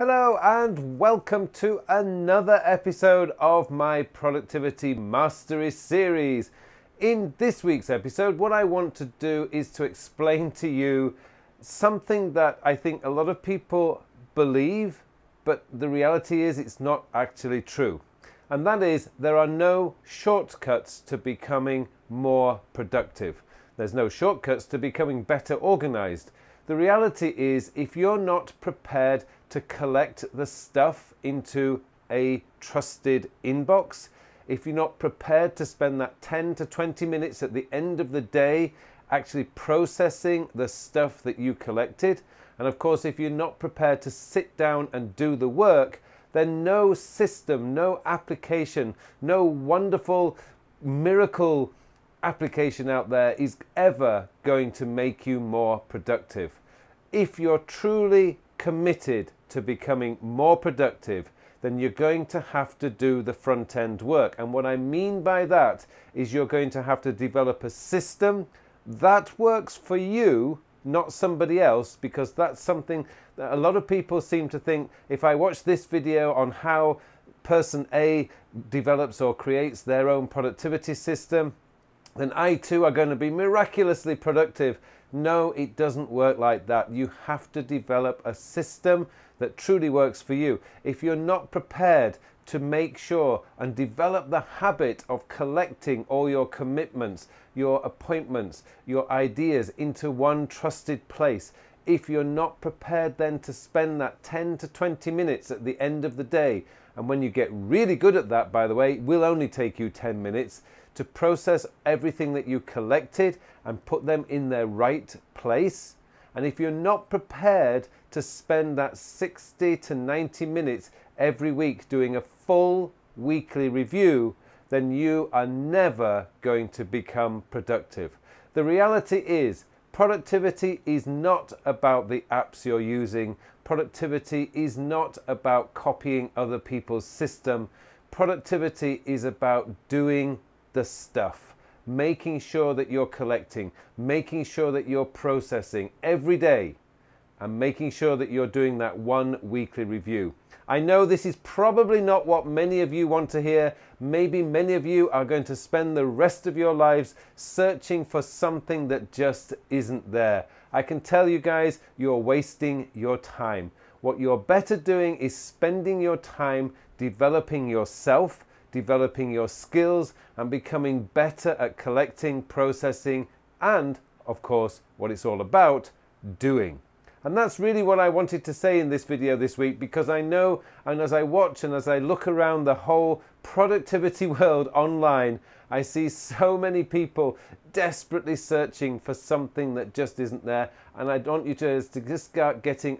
Hello and welcome to another episode of my Productivity Mastery series. In this week's episode, what I want to do is to explain to you something that I think a lot of people believe, but the reality is it's not actually true. And that is, there are no shortcuts to becoming more productive. There's no shortcuts to becoming better organized. The reality is, if you're not prepared to collect the stuff into a trusted inbox, if you're not prepared to spend that 10 to 20 minutes at the end of the day actually processing the stuff that you collected, and of course if you're not prepared to sit down and do the work, then no system, no application, no wonderful miracle application out there is ever going to make you more productive. If you're truly committed to becoming more productive, then you're going to have to do the front end work. And what I mean by that is you're going to have to develop a system that works for you, not somebody else, because that's something that a lot of people seem to think, if I watch this video on how person A develops or creates their own productivity system, then I too are going to be miraculously productive. No, it doesn't work like that. You have to develop a system that truly works for you. If you're not prepared to make sure and develop the habit of collecting all your commitments, your appointments, your ideas into one trusted place, if you're not prepared then to spend that 10 to 20 minutes at the end of the day, and when you get really good at that, by the way, it will only take you 10 minutes, to process everything that you collected and put them in their right place. And if you're not prepared to spend that 60 to 90 minutes every week doing a full weekly review, then you are never going to become productive. The reality is, productivity is not about the apps you're using. Productivity is not about copying other people's system. Productivity is about doing the stuff, making sure that you're collecting, making sure that you're processing every day, and making sure that you're doing that one weekly review. I know this is probably not what many of you want to hear. Maybe many of you are going to spend the rest of your lives searching for something that just isn't there. I can tell you guys, you're wasting your time. What you're better doing is spending your time developing yourself, developing your skills, and becoming better at collecting, processing, and, of course, what it's all about, doing. And that's really what I wanted to say in this video this week, because I know, and as I watch and as I look around the whole productivity world online, I see so many people desperately searching for something that just isn't there. And I want you to just start getting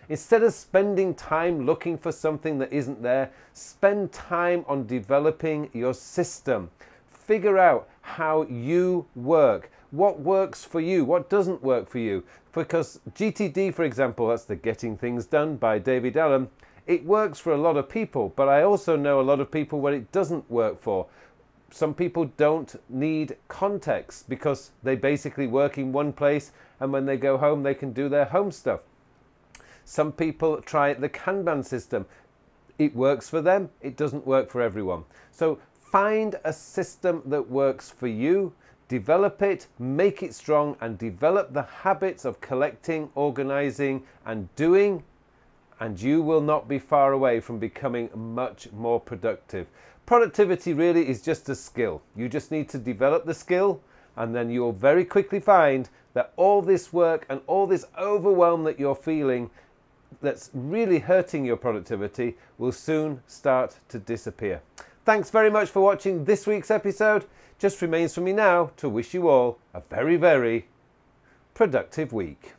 instead of spending time looking for something that isn't there, spend time on developing your system. Figure out how you work. What works for you? What doesn't work for you? Because GTD, for example, that's the Getting Things Done by David Allen, it works for a lot of people, but I also know a lot of people where it doesn't work for. Some people don't need context because they basically work in one place, and when they go home, they can do their home stuff. Some people try the Kanban system. It works for them. It doesn't work for everyone. So find a system that works for you, develop it, make it strong, and develop the habits of collecting, organizing, and doing, and you will not be far away from becoming much more productive. Productivity really is just a skill. You just need to develop the skill, and then you'll very quickly find that all this work and all this overwhelm that you're feeling that's really hurting your productivity will soon start to disappear. Thanks very much for watching this week's episode. Just remains for me now to wish you all a very, very productive week.